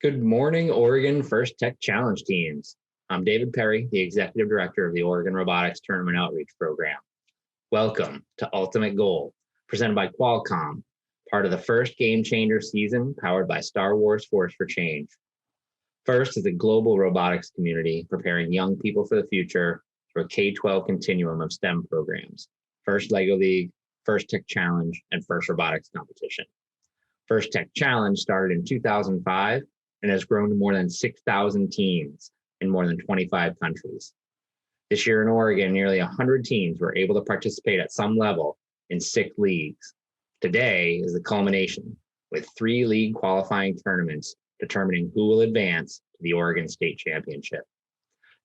Good morning, Oregon First Tech Challenge teams. I'm David Perry, the Executive Director of the Oregon Robotics Tournament Outreach Program. Welcome to Ultimate Goal, presented by Qualcomm, part of the first Game Changer season powered by Star Wars Force for Change. FIRST is a global robotics community preparing young people for the future through a K-12 continuum of STEM programs, FIRST LEGO League, FIRST Tech Challenge, and FIRST Robotics Competition. FIRST Tech Challenge started in 2005 and has grown to more than 6,000 teams in more than 25 countries. This year in Oregon, nearly 100 teams were able to participate at some level in 6 leagues. Today is the culmination, with 3 league qualifying tournaments determining who will advance to the Oregon State Championship.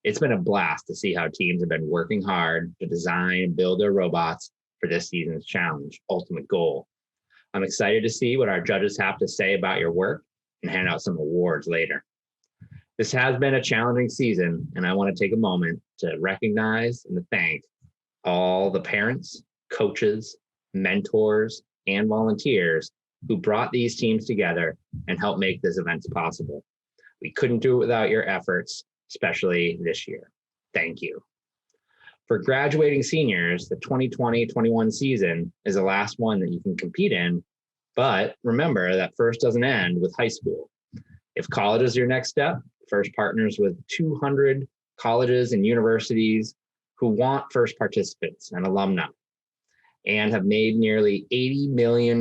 It's been a blast to see how teams have been working hard to design and build their robots for this season's challenge, Ultimate Goal. I'm excited to see what our judges have to say about your work and hand out some awards later. This has been a challenging season, and I want to take a moment to recognize and to thank all the parents, coaches, mentors, and volunteers who brought these teams together and helped make this event possible. We couldn't do it without your efforts, especially this year. Thank you. For graduating seniors, the 2020-21 season is the last one that you can compete in, but remember that FIRST doesn't end with high school. If college is your next step, FIRST partners with 200 colleges and universities who want FIRST participants and alumni, and have made nearly $80 million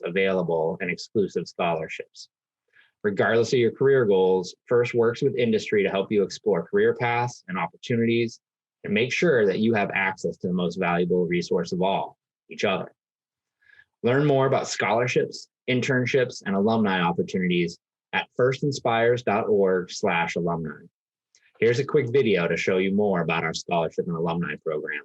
available in exclusive scholarships. Regardless of your career goals, FIRST works with industry to help you explore career paths and opportunities and make sure that you have access to the most valuable resource of all, each other. Learn more about scholarships, internships, and alumni opportunities at firstinspires.org/alumni. Here's a quick video to show you more about our scholarship and alumni program.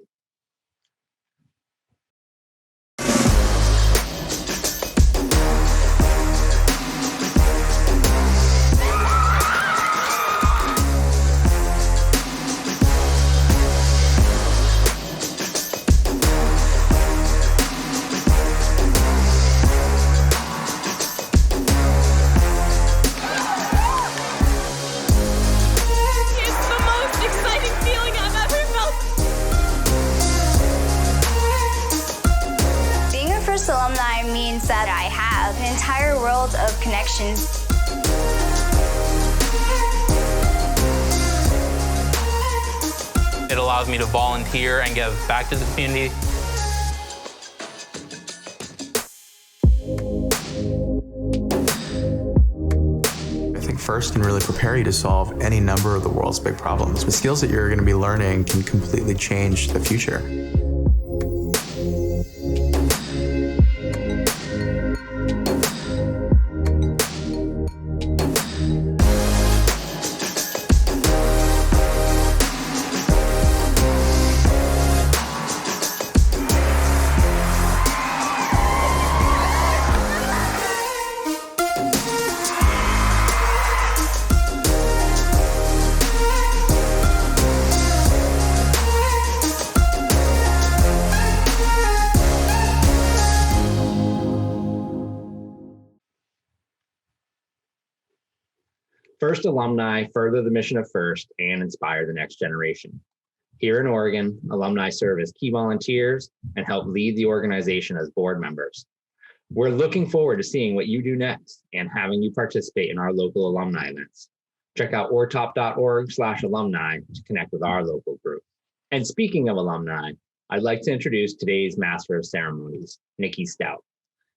Alumni means that I have an entire world of connections. It allows me to volunteer and give back to the community. I think FIRST can really prepare you to solve any number of the world's big problems. The skills that you're going to be learning can completely change the future. FIRST alumni further the mission of FIRST and inspire the next generation. Here in Oregon, alumni serve as key volunteers and help lead the organization as board members. We're looking forward to seeing what you do next and having you participate in our local alumni events. Check out ortop.org/alumni to connect with our local group. And speaking of alumni, I'd like to introduce today's Master of Ceremonies, Nikki Stout.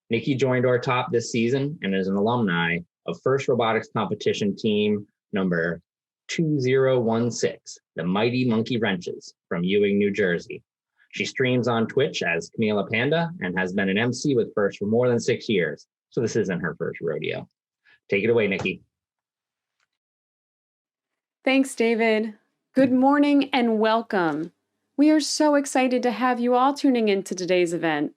Nikki joined ORTOP this season and is an alumni of FIRST Robotics Competition Team number 2016, the Mighty Monkey Wrenches from Ewing, New Jersey. She streams on Twitch as Camila Panda and has been an MC with FIRST for more than 6 years, so this isn't her first rodeo. Take it away, Nikki. Thanks, David. Good morning and welcome. We are so excited to have you all tuning in to today's event.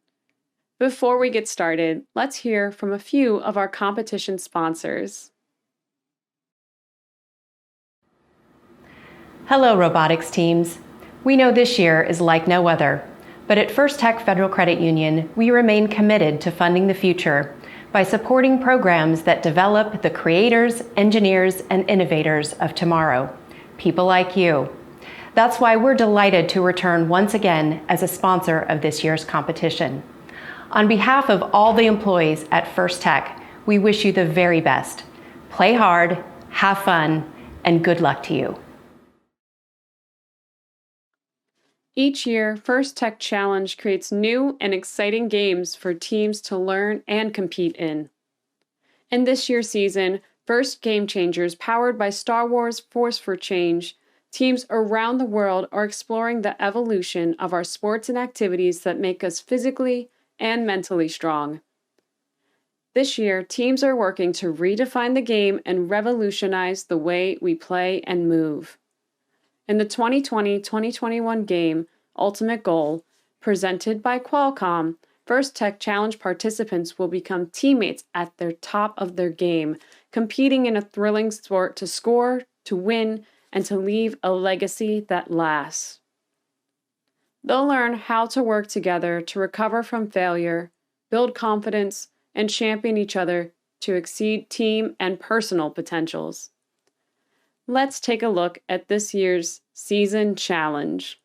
Before we get started, let's hear from a few of our competition sponsors. Hello, robotics teams. We know this year is like no other, but at First Tech Federal Credit Union, we remain committed to funding the future by supporting programs that develop the creators, engineers, and innovators of tomorrow, people like you. That's why we're delighted to return once again as a sponsor of this year's competition. On behalf of all the employees at First Tech, we wish you the very best. Play hard, have fun, and good luck to you. Each year, First Tech Challenge creates new and exciting games for teams to learn and compete in. In this year's season, First Game Changers, powered by Star Wars Force for Change, teams around the world are exploring the evolution of our sports and activities that make us physically and mentally strong. This year, teams are working to redefine the game and revolutionize the way we play and move. In the 2020-2021 game, Ultimate Goal, presented by Qualcomm, First Tech Challenge participants will become teammates at their top of their game, competing in a thrilling sport to score, to win, and to leave a legacy that lasts. They'll learn how to work together to recover from failure, build confidence, and champion each other to exceed team and personal potentials. Let's take a look at this year's season challenge.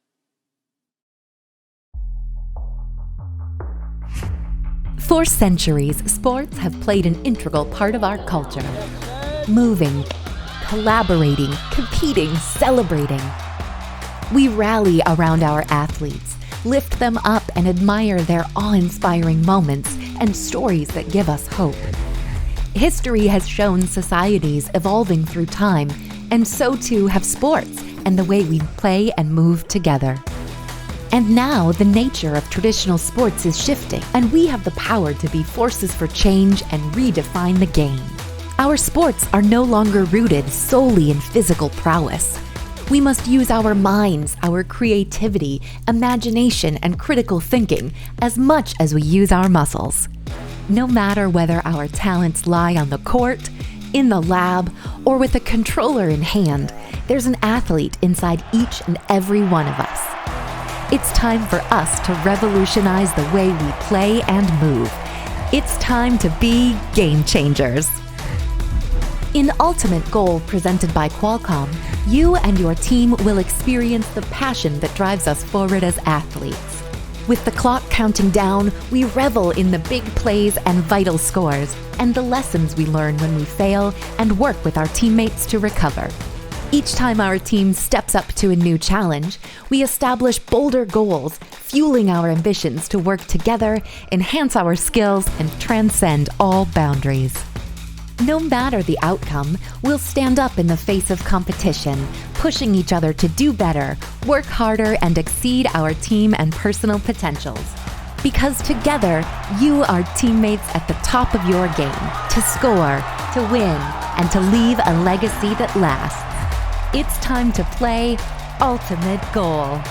For centuries, sports have played an integral part of our culture. Moving, collaborating, competing, celebrating. We rally around our athletes, lift them up, and admire their awe-inspiring moments and stories that give us hope. History has shown societies evolving through time, and so too have sports and the way we play and move together. And now the nature of traditional sports is shifting, and we have the power to be forces for change and redefine the game. Our sports are no longer rooted solely in physical prowess. We must use our minds, our creativity, imagination, and critical thinking as much as we use our muscles. No matter whether our talents lie on the court, in the lab, or with a controller in hand, there's an athlete inside each and every one of us. It's time for us to revolutionize the way we play and move. It's time to be game changers. In Ultimate Goal, presented by Qualcomm, you and your team will experience the passion that drives us forward as athletes. With the clock counting down, we revel in the big plays and vital scores, and the lessons we learn when we fail and work with our teammates to recover. Each time our team steps up to a new challenge, we establish bolder goals, fueling our ambitions to work together, enhance our skills, and transcend all boundaries. No matter the outcome, we'll stand up in the face of competition, pushing each other to do better, work harder, and exceed our team and personal potentials. Because together, you are teammates at the top of your game, to score, to win, and to leave a legacy that lasts. It's time to play Ultimate Goal.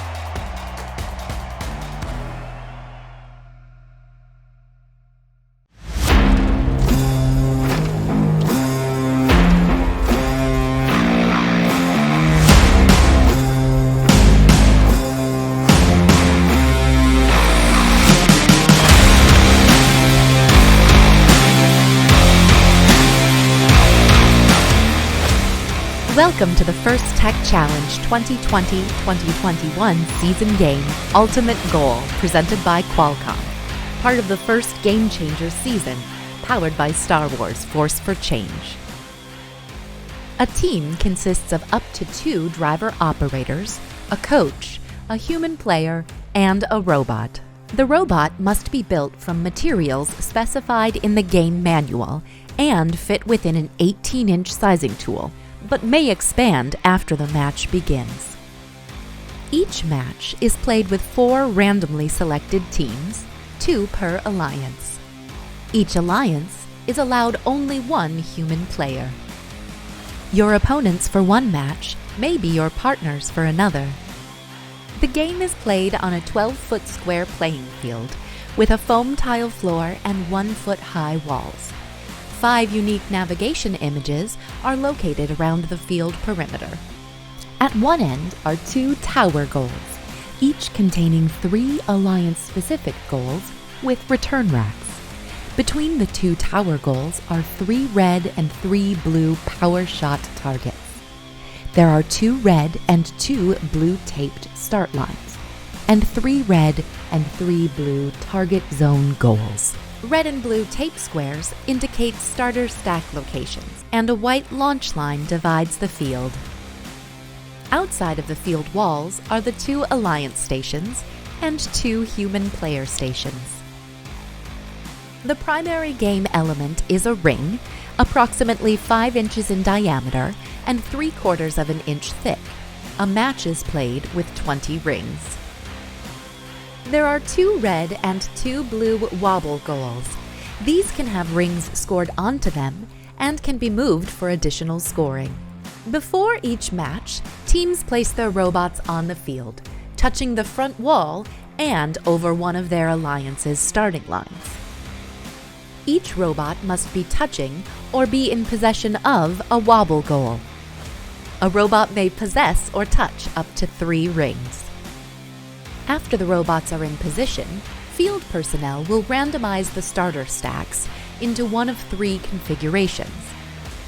Welcome to the First Tech Challenge 2020-2021 season game, Ultimate Goal, presented by Qualcomm. Part of the First Game Changers season, powered by Star Wars Force for Change. A team consists of up to 2 driver operators, a coach, a human player, and a robot. The robot must be built from materials specified in the game manual and fit within an 18-inch sizing tool, but may expand after the match begins. Each match is played with 4 randomly selected teams, 2 per alliance. Each alliance is allowed only 1 human player. Your opponents for one match may be your partners for another. The game is played on a 12-foot square playing field with a foam tile floor and 1-foot-high walls. 5 unique navigation images are located around the field perimeter. At one end are 2 tower goals, each containing 3 alliance-specific goals with return racks. Between the two tower goals are 3 red and 3 blue power shot targets. There are 2 red and 2 blue taped start lines, and 3 red and 3 blue target zone goals. Red and blue tape squares indicate starter stack locations, and a white launch line divides the field. Outside of the field walls are the 2 alliance stations and 2 human player stations. The primary game element is a ring, approximately 5 inches in diameter and 3/4 of an inch thick. A match is played with 20 rings. There are 2 red and 2 blue wobble goals. These can have rings scored onto them and can be moved for additional scoring. Before each match, teams place their robots on the field, touching the front wall and over one of their alliance's starting lines. Each robot must be touching or be in possession of a wobble goal. A robot may possess or touch up to 3 rings. After the robots are in position, field personnel will randomize the starter stacks into one of 3 configurations.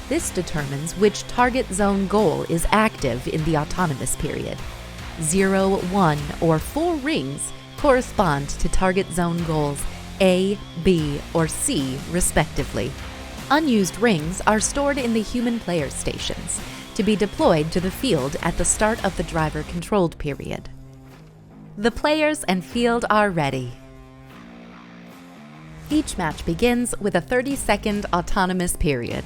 This determines which target zone goal is active in the autonomous period. 0, 1, or 4 rings correspond to target zone goals A, B, or C, respectively. Unused rings are stored in the human player stations to be deployed to the field at the start of the driver-controlled period. The players and field are ready. Each match begins with a 30-second autonomous period.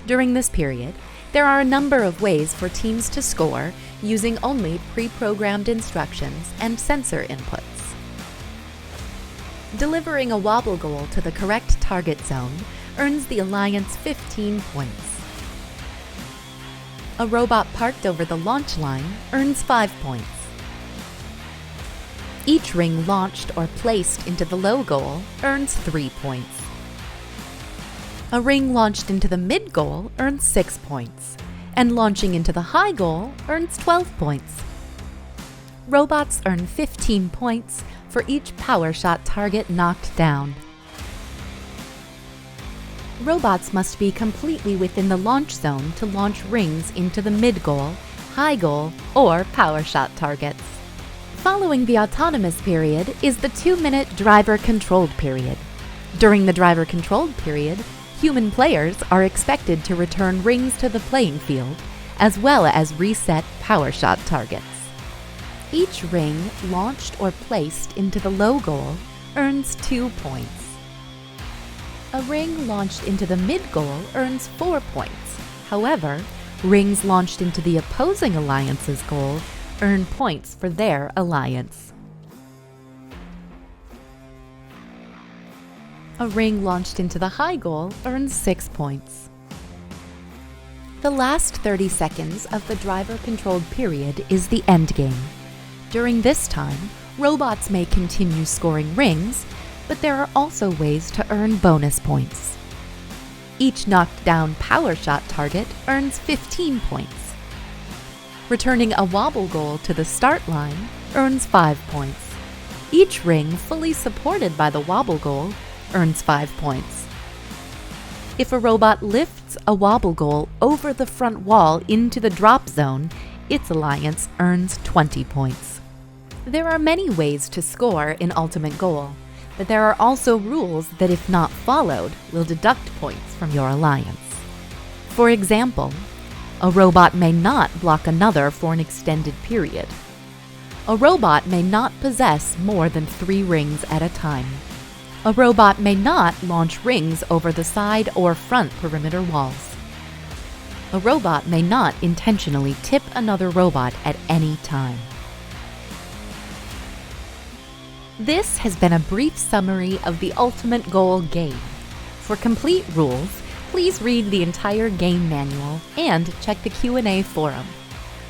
During this period, there are a number of ways for teams to score using only pre-programmed instructions and sensor inputs. Delivering a wobble goal to the correct target zone earns the Alliance 15 points. A robot parked over the launch line earns 5 points. Each ring launched or placed into the low goal earns 3 points. A ring launched into the mid goal earns 6 points, and launching into the high goal earns 12 points. Robots earn 15 points for each power shot target knocked down. Robots must be completely within the launch zone to launch rings into the mid goal, high goal, or power shot targets. Following the autonomous period is the 2-minute driver-controlled period. During the driver-controlled period, human players are expected to return rings to the playing field, as well as reset power shot targets. Each ring launched or placed into the low goal earns 2 points. A ring launched into the mid goal earns 4 points. However, rings launched into the opposing alliance's goal earn points for their alliance. A ring launched into the high goal earns 6 points. The last 30 seconds of the driver-controlled period is the endgame. During this time, robots may continue scoring rings, but there are also ways to earn bonus points. Each knocked down power shot target earns 15 points. Returning a wobble goal to the start line earns 5 points. Each ring fully supported by the wobble goal earns 5 points. If a robot lifts a wobble goal over the front wall into the drop zone, its alliance earns 20 points. There are many ways to score in Ultimate Goal, but there are also rules that, if not followed, will deduct points from your alliance. For example, a robot may not block another for an extended period. A robot may not possess more than 3 rings at a time. A robot may not launch rings over the side or front perimeter walls. A robot may not intentionally tip another robot at any time. This has been a brief summary of the Ultimate Goal game. For complete rules, please read the entire game manual and check the Q&A forum.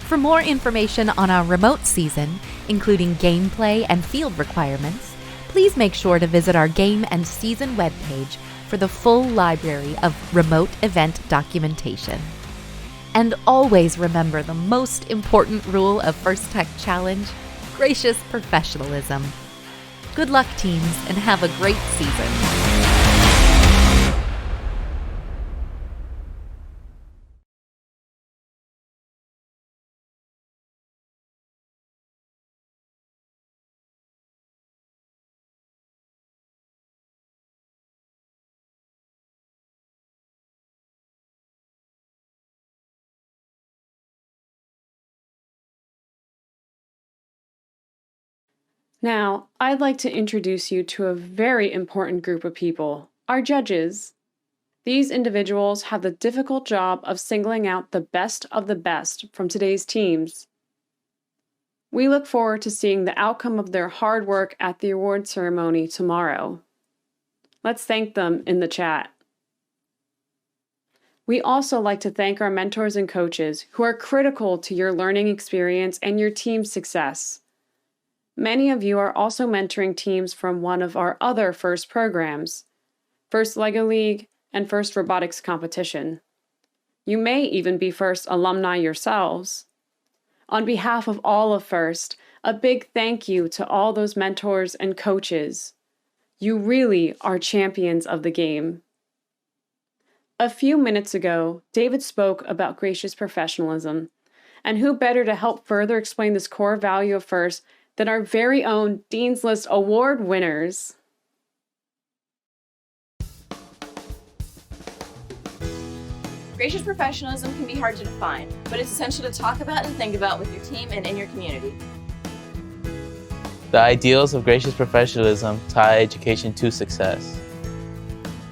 For more information on our remote season, including gameplay and field requirements, please make sure to visit our game and season webpage for the full library of remote event documentation. And always remember the most important rule of First Tech Challenge: gracious professionalism. Good luck, teams, and have a great season. Now, I'd like to introduce you to a very important group of people, our judges. These individuals have the difficult job of singling out the best of the best from today's teams. We look forward to seeing the outcome of their hard work at the award ceremony tomorrow. Let's thank them in the chat. We also like to thank our mentors and coaches who are critical to your learning experience and your team's success. Many of you are also mentoring teams from one of our other FIRST programs, FIRST LEGO League and FIRST Robotics Competition. You may even be FIRST alumni yourselves. On behalf of all of FIRST, a big thank you to all those mentors and coaches. You really are champions of the game. A few minutes ago, David spoke about gracious professionalism, and who better to help further explain this core value of FIRST than our very own Dean's List Award winners. Gracious professionalism can be hard to define, but it's essential to talk about and think about with your team and in your community. The ideals of gracious professionalism tie education to success.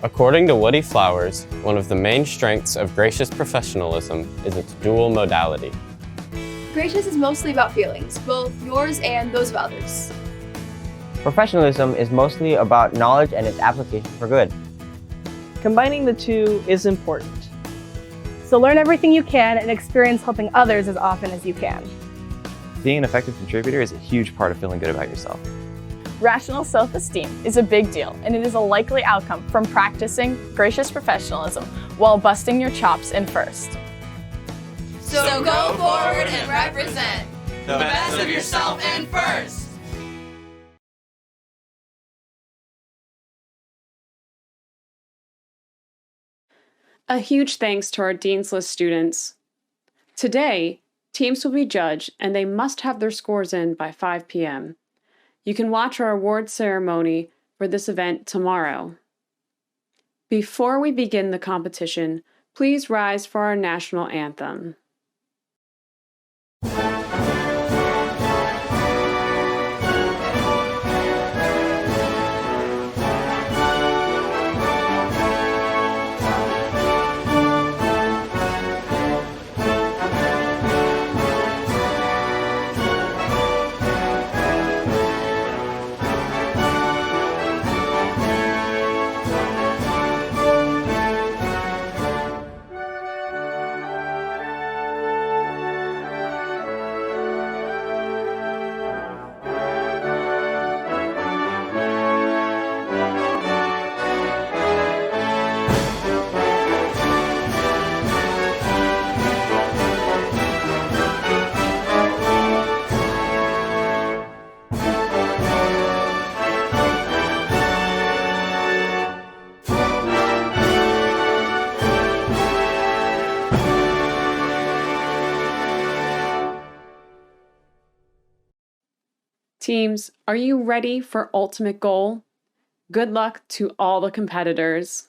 According to Woody Flowers, one of the main strengths of gracious professionalism is its dual modality. Gracious is mostly about feelings, both yours and those of others. Professionalism is mostly about knowledge and its application for good. Combining the two is important. So learn everything you can and experience helping others as often as you can. Being an effective contributor is a huge part of feeling good about yourself. Rational self-esteem is a big deal, and it is a likely outcome from practicing gracious professionalism while busting your chops in FIRST. So go forward and represent the best of yourself in FIRST. A huge thanks to our Dean's List students. Today, teams will be judged and they must have their scores in by 5 p.m. You can watch our award ceremony for this event tomorrow. Before we begin the competition, please rise for our national anthem. Teams, are you ready for ultimate goal? Good luck to all the competitors.